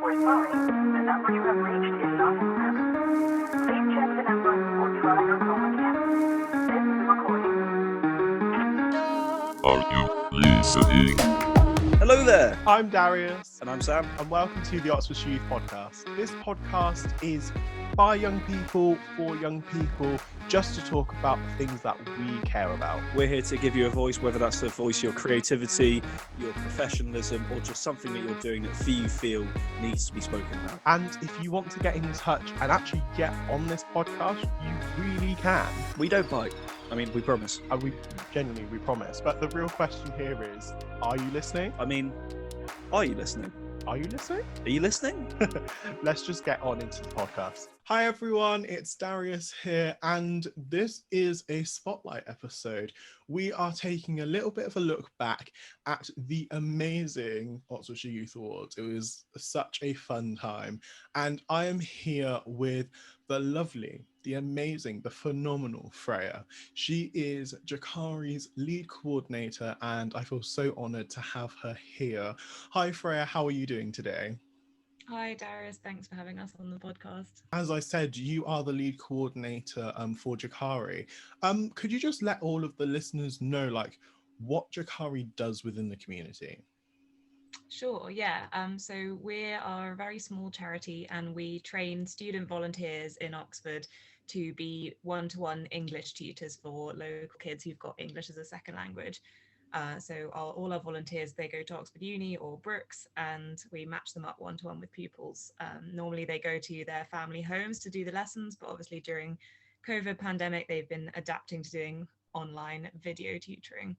We're sorry, the number you have reached is not in service. Please check the number or try your call again. This is a recording. Are you listening? Hello there, I'm Darius, and I'm Sam. and welcome to the Oxfordshire Youth Podcast. This podcast is by young people, for young people, just to talk about the things that we care about. We're here to give you a voice, whether that's to voice your creativity, your professionalism, or just something that you're doing that you feel needs to be spoken about. And if you want to get in touch and actually get on this podcast, you really can. We don't bite. I mean, we promise. And we promise. But the real question here is, are you listening? I mean, are you listening? Are you listening? Are you listening? Let's just get on into the podcast. Hi everyone, it's Darius here, and this is a spotlight episode. We are taking a little bit of a look back at the amazing Oxfordshire Youth Awards. It was such a fun time, and I am here with the lovely, the amazing, the phenomenal Freya. She is Jacari's lead coordinator, and I feel so honoured to have her here. Hi Freya, how are you doing today? Hi Darius, thanks for having us on the podcast. As I said, you are the lead coordinator for Jacari. Could you just let all of the listeners know what Jacari does within the community? Sure, yeah. So we are a very small charity and we train student volunteers in Oxford to be one-to-one English tutors for local kids who've got English as a second language. So all our volunteers, they go to Oxford Uni or Brookes and we match them up one-to-one with pupils. Normally they go to their family homes to do the lessons, but obviously during COVID pandemic, they've been adapting to doing online video tutoring.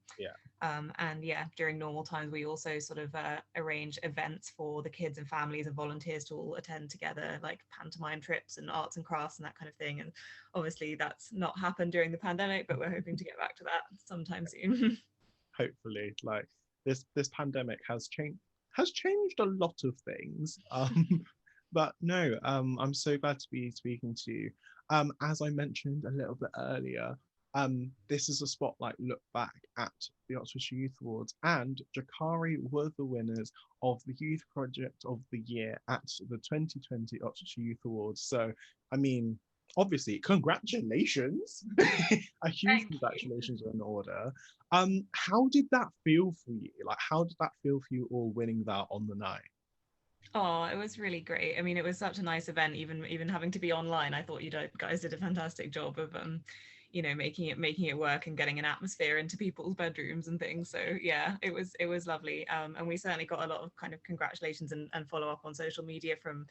During normal times, we also sort of arrange events for the kids and families and volunteers to all attend together, like pantomime trips and arts and crafts and that kind of thing. And obviously that's not happened during the pandemic, but we're hoping to get back to that sometime soon. Hopefully, this pandemic has changed a lot of things. But no, I'm so glad to be speaking to you. As I mentioned a little bit earlier, this is a spotlight look back at the Oxfordshire Youth Awards, and Jacari were the winners of the Youth Project of the Year at the 2020 Oxfordshire Youth Awards. So, I mean, obviously, congratulations. A huge congratulations are in order. How did that feel for you? How did that feel for you all winning that on the night? Oh, it was really great. I mean, it was such a nice event, even having to be online. I thought you guys did a fantastic job of making it work and getting an atmosphere into people's bedrooms and things. So yeah, it was lovely. And we certainly got a lot of kind of congratulations and follow up on social media from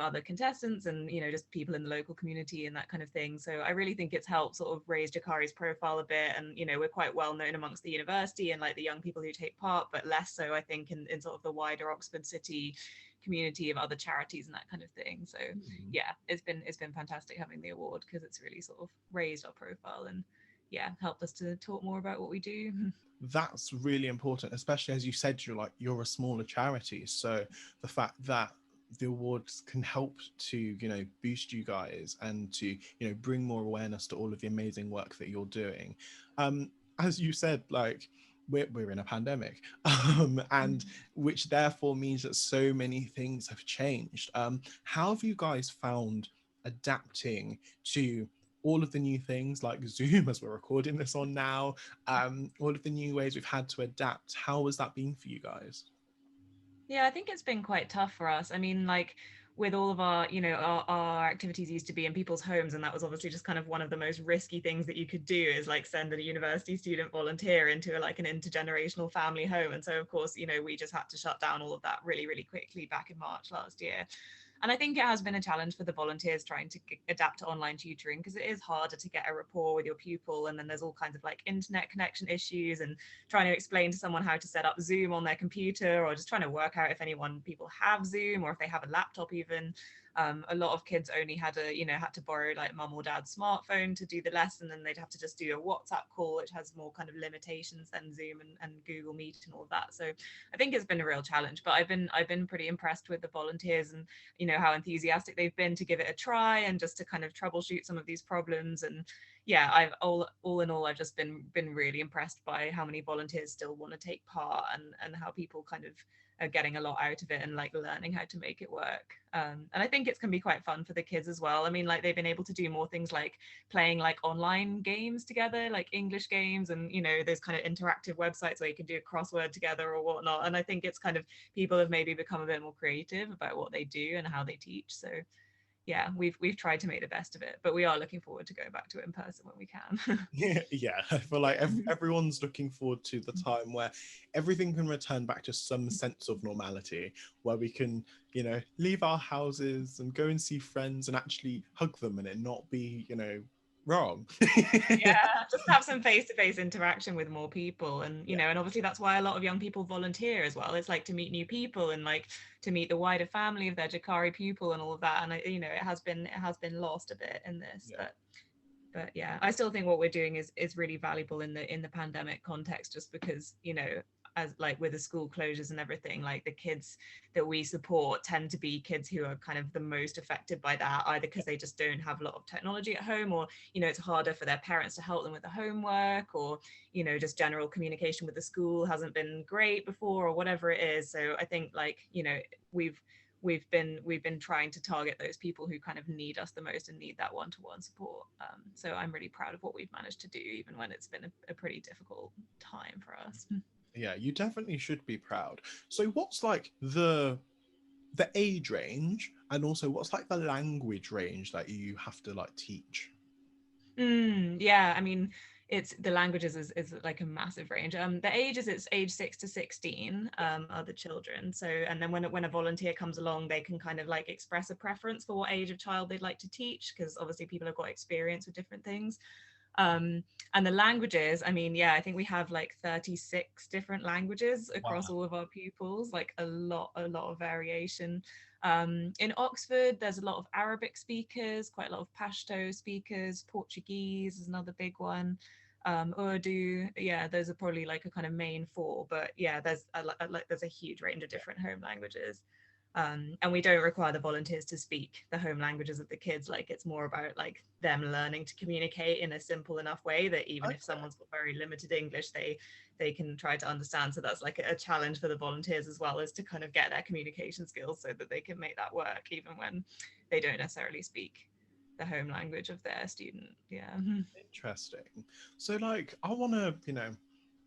other contestants and just people in the local community and that kind of thing. So I really think it's helped sort of raise Jacari's profile a bit, and we're quite well known amongst the university and the young people who take part, but less so I think in sort of the wider Oxford City community of other charities and that kind of thing. So yeah, it's been fantastic having the award because it's really sort of raised our profile and helped us to talk more about what we do. That's really important, especially as you said, you're a smaller charity, so the fact that the awards can help to boost you guys and to bring more awareness to all of the amazing work that you're doing. As you said, we're in a pandemic, and which therefore means that so many things have changed. How have you guys found adapting to all of the new things like Zoom, as we're recording this on now, all of the new ways we've had to adapt? How has that been for you guys? Yeah, I think it's been quite tough for us. I mean, with all of our, our activities used to be in people's homes, and that was obviously just kind of one of the most risky things that you could do is send a university student volunteer into an intergenerational family home. And so of course, we just had to shut down all of that really, really quickly back in March last year. And I think it has been a challenge for the volunteers trying to adapt to online tutoring because it is harder to get a rapport with your pupil. And then there's all kinds of internet connection issues and trying to explain to someone how to set up Zoom on their computer, or just trying to work out if people have Zoom or if they have a laptop even. A lot of kids only had to borrow mum or dad's smartphone to do the lesson, and they'd have to just do a WhatsApp call, which has more kind of limitations than Zoom and Google Meet and all of that. So I think it's been a real challenge, but I've been pretty impressed with the volunteers and how enthusiastic they've been to give it a try and just to kind of troubleshoot some of these problems. And yeah, I've all in all, I've just been really impressed by how many volunteers still want to take part and how people kind of are getting a lot out of it and like learning how to make it work. And I think it can be quite fun for the kids as well. I mean, like they've been able to do more things like playing like online games together, like English games, and you know, those kind of interactive websites where you can do a crossword together or whatnot. And I think it's kind of, people have maybe become a bit more creative about what they do and how they teach. So yeah, we've tried to make the best of it, but we are looking forward to going back to it in person when we can. Yeah, I feel like everyone's looking forward to the time where everything can return back to some sense of normality, where we can, you know, leave our houses and go and see friends and actually hug them and it not be, you know, wrong. Yeah, just have some face-to-face interaction with more people. And you know, and obviously that's why a lot of young people volunteer as well. It's like to meet new people and like to meet the wider family of their Jacari pupil and all of that. And you know, it has been lost a bit in this. But yeah, I still think what we're doing is really valuable in the pandemic context, just because, you know, as like with the school closures and everything, like the kids that we support tend to be kids who are kind of the most affected by that, either because they just don't have a lot of technology at home, or you know, it's harder for their parents to help them with the homework, or you know, just general communication with the school hasn't been great before, or whatever it is. So I think, like, you know, we've been trying to target those people who kind of need us the most and need that one-to-one support. So I'm really proud of what we've managed to do, even when it's been a pretty difficult time for us. Yeah, you definitely should be proud. So what's like the age range, and also what's like the language range that you have to like teach? Yeah, I mean, it's the languages is like a massive range. The ages, it's age 6 to 16 are the children. So, and then when a volunteer comes along, they can kind of like express a preference for what age of child they'd like to teach, because obviously people have got experience with different things. And the languages, I mean, yeah, I think we have like 36 different languages across all of our pupils, like a lot of variation. In Oxford, there's a lot of Arabic speakers, quite a lot of Pashto speakers. Portuguese is another big one. Urdu, yeah, those are probably like a kind of main four, but yeah, there's a huge range of different home languages. And we don't require the volunteers to speak the home languages of the kids. Like, it's more about like them learning to communicate in a simple enough way that even if someone's got very limited English, they can try to understand. So that's like a challenge for the volunteers as well, is to kind of get their communication skills so that they can make that work even when they don't necessarily speak the home language of their student. Yeah. Interesting. So like I want to, you know,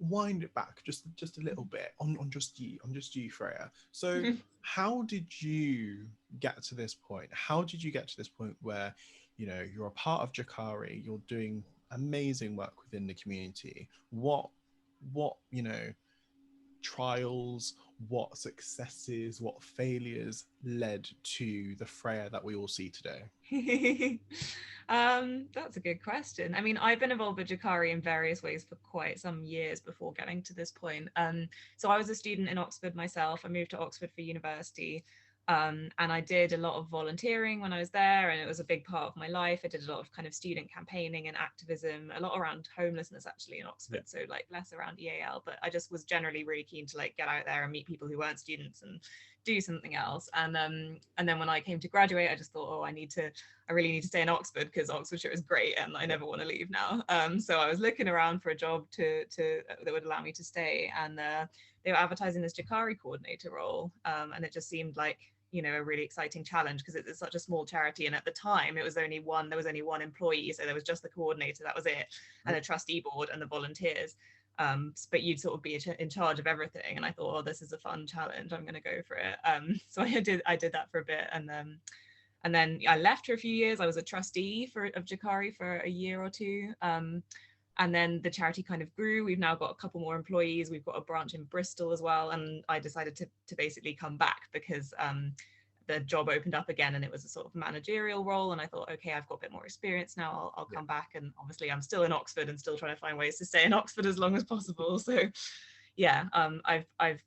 wind it back just a little bit on just you, Freya. So how did you get to this point? How did you get to this point where, you know, you're a part of Jacari, you're doing amazing work within the community? What you know, trials, what successes, what failures led to the Freya that we all see today? That's a good question. I mean, I've been involved with Jacari in various ways for quite some years before getting to this point. So I was a student in Oxford myself. I moved to Oxford for university. And I did a lot of volunteering when I was there, and it was a big part of my life. I did a lot of kind of student campaigning and activism, a lot around homelessness actually in Oxford, so like less around EAL, but I just was generally really keen to like get out there and meet people who weren't students and do something else. And then when I came to graduate, I just thought, oh, I really need to stay in Oxford because Oxfordshire is great and I never want to leave now. So I was looking around for a job that would allow me to stay, and they were advertising this Jacari coordinator role, and it just seemed like, you know, a really exciting challenge because it's such a small charity, and at the time there was only one employee, so there was just the coordinator, that was it, and a trustee board and the volunteers. But you'd sort of be in charge of everything, and I thought, oh, this is a fun challenge, I'm going to go for it. So I did that for a bit, and then I left for a few years. I was a trustee of Jacari for a year or two. And then the charity kind of grew. We've now got a couple more employees. We've got a branch in Bristol as well. And I decided to basically come back because the job opened up again and it was a sort of managerial role. And I thought, okay, I've got a bit more experience now. I'll come back. And obviously I'm still in Oxford and still trying to find ways to stay in Oxford as long as possible. So yeah, I've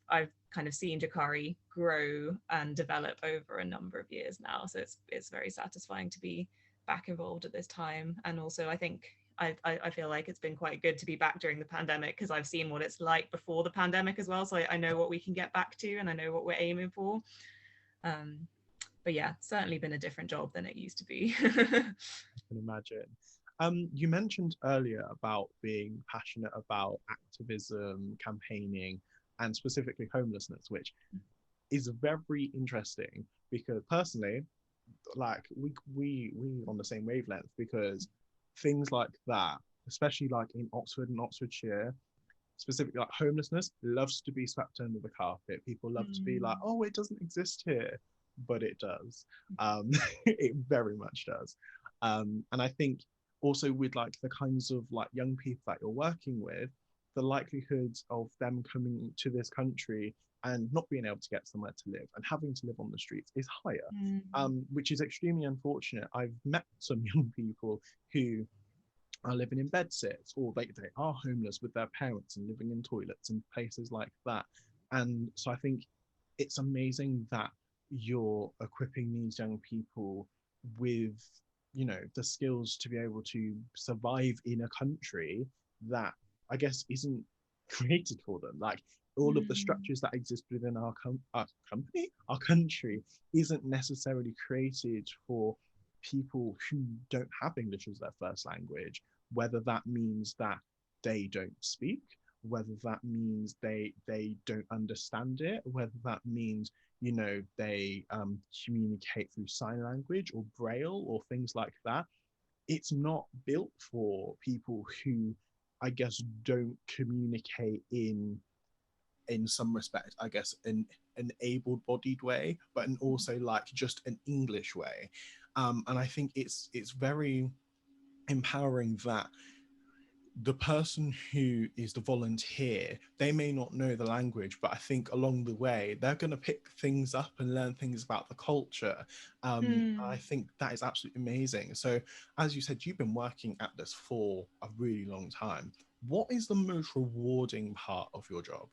kind of seen Jacari grow and develop over a number of years now. So it's very satisfying to be back involved at this time. And also I think I feel like it's been quite good to be back during the pandemic because I've seen what it's like before the pandemic as well. So I know what we can get back to and I know what we're aiming for. But yeah, certainly been a different job than it used to be. I can imagine. You mentioned earlier about being passionate about activism, campaigning, and specifically homelessness, which is very interesting, because personally, like we on the same wavelength, because things like that, especially like in Oxford and Oxfordshire, specifically like homelessness, loves to be swept under the carpet. People love to be like, oh, it doesn't exist here, but it does. It very much does. And I think also with like the kinds of like young people that you're working with, the likelihood of them coming to this country and not being able to get somewhere to live and having to live on the streets is higher, which is extremely unfortunate. I've met some young people who are living in bedsits, or they are homeless with their parents and living in toilets and places like that. And so I think it's amazing that you're equipping these young people with, you know, the skills to be able to survive in a country that I guess isn't created for them. Like all of the structures that exist within our company, our country, isn't necessarily created for people who don't have English as their first language, whether that means that they don't speak, whether that means they don't understand it, whether that means, you know, they communicate through sign language or braille or things like that. It's not built for people who, I guess, don't communicate in some respect, I guess, in an able-bodied way, but in also like just an English way. And I think it's very empowering that the person who is the volunteer, they may not know the language, but I think along the way they're going to pick things up and learn things about the culture. I think that is absolutely amazing. So as you said, you've been working at this for a really long time. What is the most rewarding part of your job?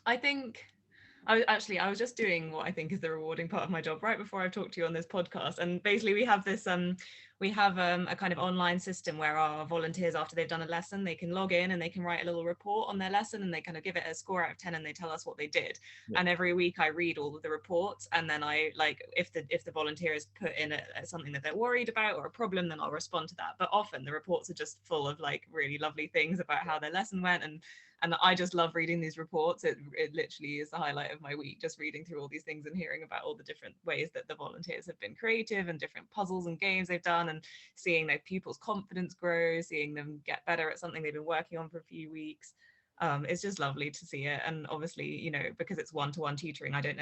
I think I was just doing what I think is the rewarding part of my job right before I've talked to you on this podcast. And basically we have this a kind of online system where our volunteers, after they've done a lesson, they can log in and they can write a little report on their lesson, and they kind of give it a score out of 10 and they tell us what they did. Yeah. And every week I read all of the reports, and then I, like, if the volunteer has put in something that they're worried about or a problem, then I'll respond to that. But often the reports are just full of like really lovely things about how their lesson went, and I just love reading these reports. It literally is the highlight of my week, just reading through all these things and hearing about all the different ways that the volunteers have been creative and different puzzles and games they've done, and seeing their pupils' confidence grow, seeing them get better at something they've been working on for a few weeks. It's just lovely to see it. And obviously, you know, because it's one-to-one tutoring, I don't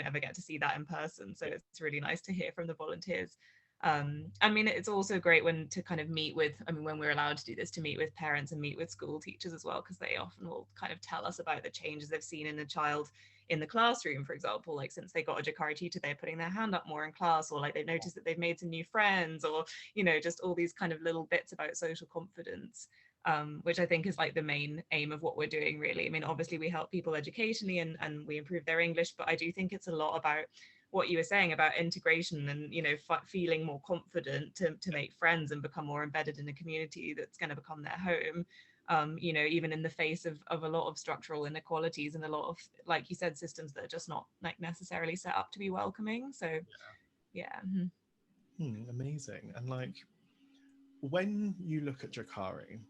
ever get to see that in person. So it's really nice to hear from the volunteers. I mean, it's also great when to kind of meet with, I mean, when we're allowed to do this, to meet with parents and meet with school teachers as well, because they often will kind of tell us about the changes they've seen in a child in the classroom, for example, like since they got a Jacari tutor, they're putting their hand up more in class, or like they've noticed that they've made some new friends, or, you know, just all these kind of little bits about social confidence. Which I think is like the main aim of what we're doing, really. I mean, obviously we help people educationally and we improve their English, but I do think it's a lot about what you were saying about integration and, you know, feeling more confident to make friends and become more embedded in a community that's going to become their home. You know, even in the face of a lot of structural inequalities and a lot of, like you said, systems that are just not like necessarily set up to be welcoming. So yeah. Amazing. And like, when you look at Jacari,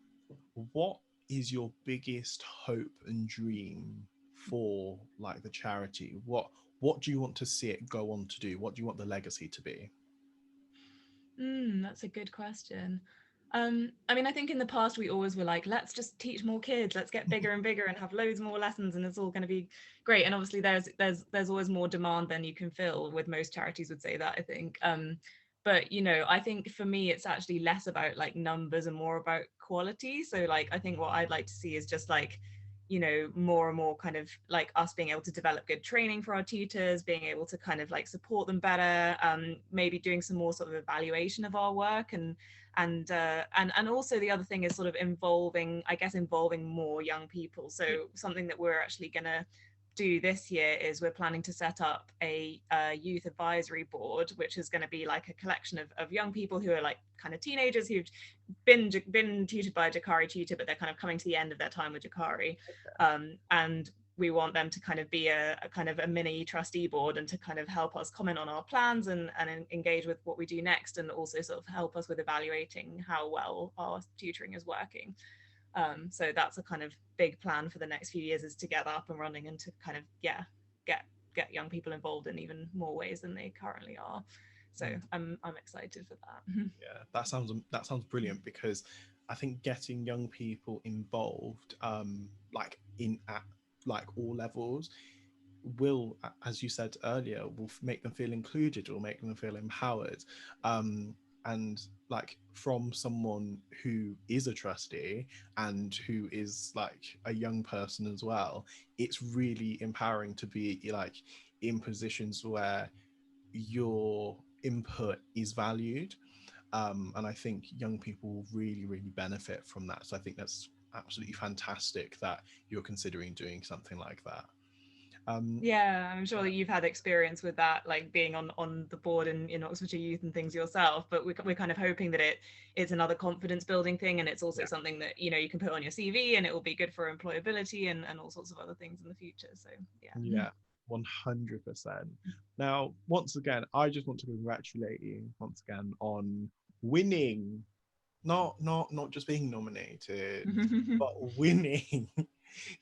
what is your biggest hope and dream for like the charity? What do you want to see it go on to do? What do you want the legacy to be? That's a good question. I mean, I think in the past we always were like, let's just teach more kids, let's get bigger and bigger and have loads more lessons, and it's all going to be great. And obviously there's always more demand than you can fill. With most charities would say that, I think. But, you know, I think for me it's actually less about like numbers and more about quality. So like, I think what I'd like to see is just like, you know, more and more kind of like us being able to develop good training for our tutors, being able to kind of like support them better, maybe doing some more sort of evaluation of our work, and also the other thing is sort of involving more young people. So something that we're actually going to do this year is we're planning to set up a youth advisory board, which is going to be like a collection of young people who are like kind of teenagers who've been tutored by a Jacari tutor, but they're kind of coming to the end of their time with Jacari. Okay. And we want them to kind of be a kind of a mini trustee board, and to kind of help us comment on our plans and engage with what we do next, and also sort of help us with evaluating how well our tutoring is working. So that's a kind of big plan for the next few years, is to get that up and running and to kind of get young people involved in even more ways than they currently are. So I'm excited for that. Yeah, that sounds brilliant, because I think getting young people involved, like in at like all levels, will, as you said earlier, will make them feel included, will make them feel empowered. And like, from someone who is a trustee and who is like a young person as well, it's really empowering to be like in positions where your input is valued. And I think young people will really, really benefit from that. So I think that's absolutely fantastic that you're considering doing something like that. Yeah, I'm sure that you've had experience with that, like being on the board in Oxfordshire Youth and things yourself. But we're kind of hoping that it's another confidence building thing, and it's also something that, you know, you can put on your CV, and it will be good for employability and all sorts of other things in the future. So Yeah, 100%. Now, once again, I just want to congratulate you once again on winning, not just being nominated, but winning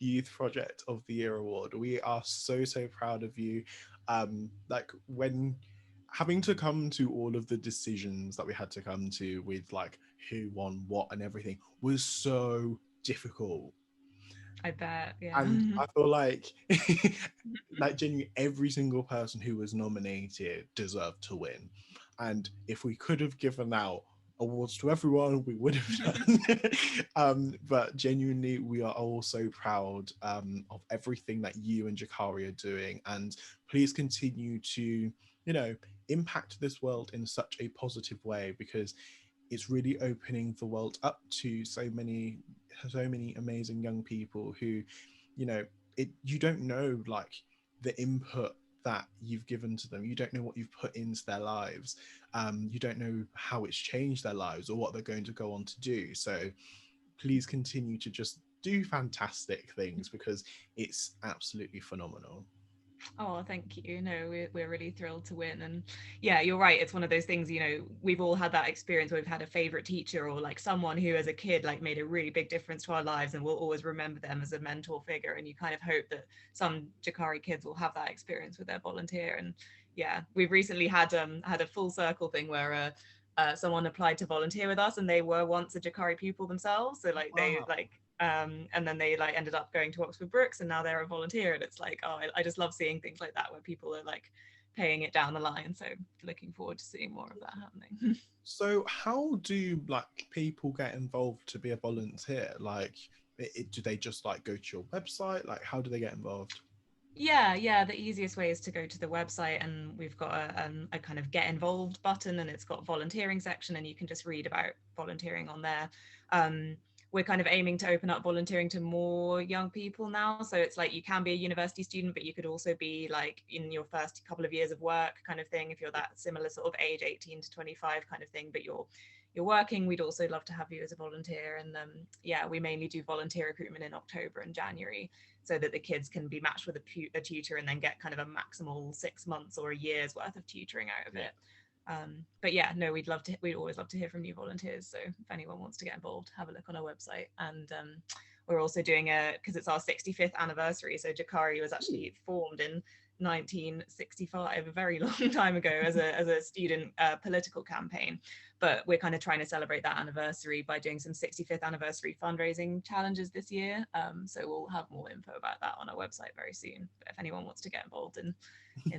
Youth Project of the Year award. We are so proud of you. Like, when having to come to all of the decisions that we had to come to with like who won what and everything was so difficult. I bet, yeah. And I feel like like genuinely every single person who was nominated deserved to win. And if we could have given out awards to everyone, we would have done. But genuinely, we are all so proud of everything that you and Jacari are doing. And please continue to, you know, impact this world in such a positive way, because it's really opening the world up to so many amazing young people who, you know, you don't know like the input that you've given to them. You don't know what you've put into their lives. You don't know how it's changed their lives or what they're going to go on to do. So please continue to just do fantastic things, because it's absolutely phenomenal. Oh, thank you. No, we're really thrilled to win. And yeah, you're right. It's one of those things, you know, we've all had that experience where we've had a favorite teacher or like someone who as a kid like made a really big difference to our lives, and we'll always remember them as a mentor figure. And you kind of hope that some Jacari kids will have that experience with their volunteer. And yeah, we've recently had a full circle thing where someone applied to volunteer with us and they were once a Jacari pupil themselves. So like they Wow. like and then they like ended up going to Oxford Brookes, and now they're a volunteer. And it's like, oh, I just love seeing things like that where people are like paying it down the line. So looking forward to seeing more of that happening. So how do like people get involved to be a volunteer? Like, do they just like go to your website? Like, how do they get involved? Yeah, the easiest way is to go to the website, and we've got a kind of get involved button, and it's got volunteering section, and you can just read about volunteering on there. We're kind of aiming to open up volunteering to more young people now, so it's like you can be a university student, but you could also be like in your first couple of years of work kind of thing, if you're that similar sort of age, 18 to 25 kind of thing, but you're working. We'd also love to have you as a volunteer. And yeah, we mainly do volunteer recruitment in October and January, so that the kids can be matched with a tutor and then get kind of a maximal 6 months or a year's worth of tutoring out of it. But yeah, no, we'd always love to hear from new volunteers. So if anyone wants to get involved, have a look on our website. And we're also doing because it's our 65th anniversary. So Jacari was actually formed in 1965, a very long time ago, as a student political campaign. But we're kind of trying to celebrate that anniversary by doing some 65th anniversary fundraising challenges this year. So we'll have more info about that on our website very soon. But if anyone wants to get involved in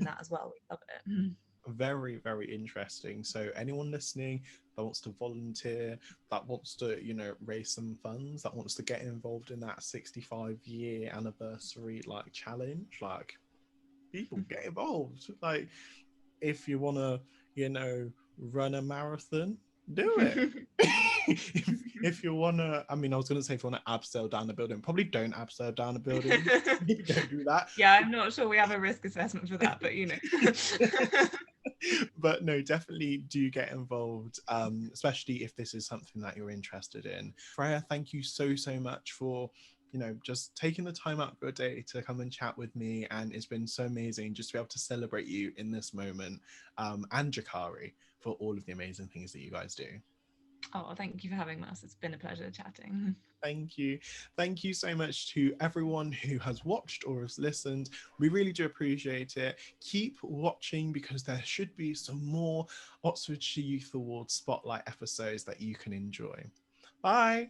that as well, we'd love it. Very, very interesting. So anyone listening that wants to volunteer, that wants to, you know, raise some funds, that wants to get involved in that 65-year anniversary like challenge, like, people get involved. Like, if you want to, you know, run a marathon, do it. if you want to, I mean, I was going to say if you want to abseil down the building, probably don't abseil down the building. Maybe don't do that. Yeah, I'm not sure we have a risk assessment for that, but you know. But no, definitely do get involved, especially if this is something that you're interested in. Freya, thank you so much for, you know, just taking the time out of your day to come and chat with me. And it's been so amazing just to be able to celebrate you in this moment, and Jacari, for all of the amazing things that you guys do. Oh, thank you for having us. It's been a pleasure chatting. Thank you. Thank you so much to everyone who has watched or has listened. We really do appreciate it. Keep watching because there should be some more Oxfordshire Youth Awards Spotlight episodes that you can enjoy. Bye.